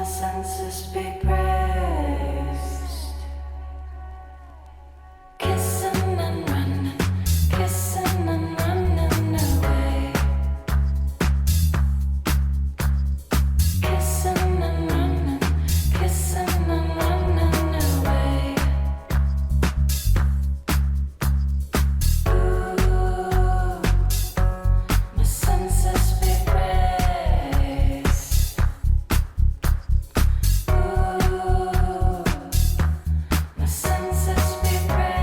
senses be praised. Kissing and running, kissing and running away. Kissing and running, kissing and running away. Ooh, my senses be praised. Ooh, my senses be praised.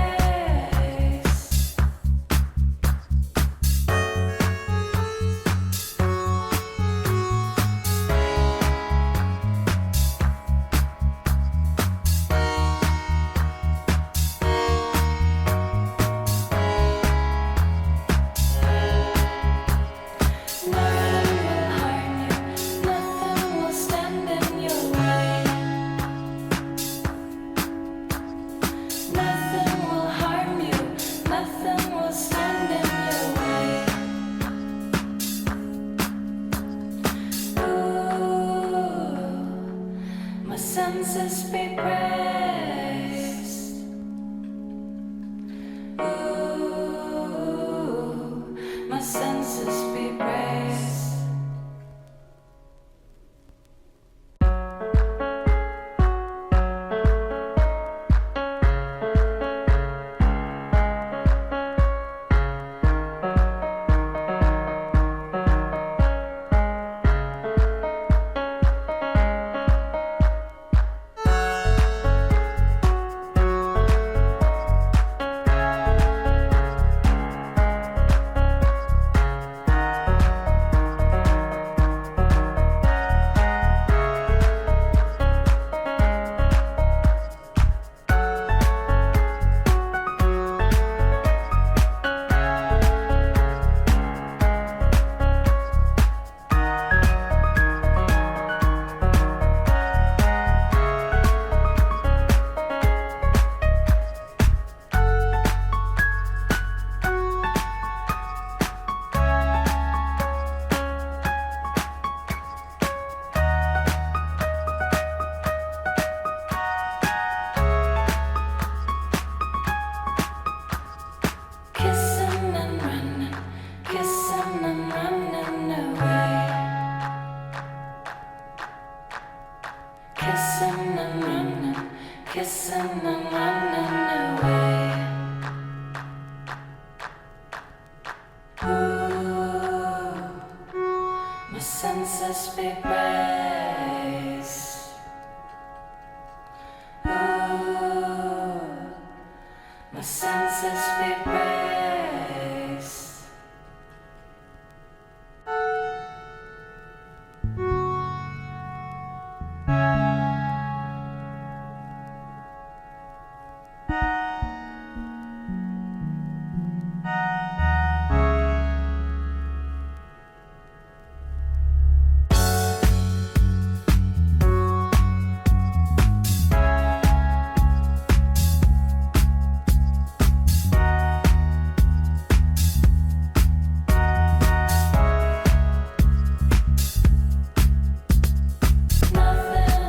Nothing will harm you, nothing will stand in your way. Nothing will harm you, nothing will stand in your way. Ooh, my senses be praised. Ooh, my senses be praised. Kissing and running, kissing and running away. Kissing and running, kissing and running away. Ooh, my senses be praised. Ooh, my senses be praised. Nothing.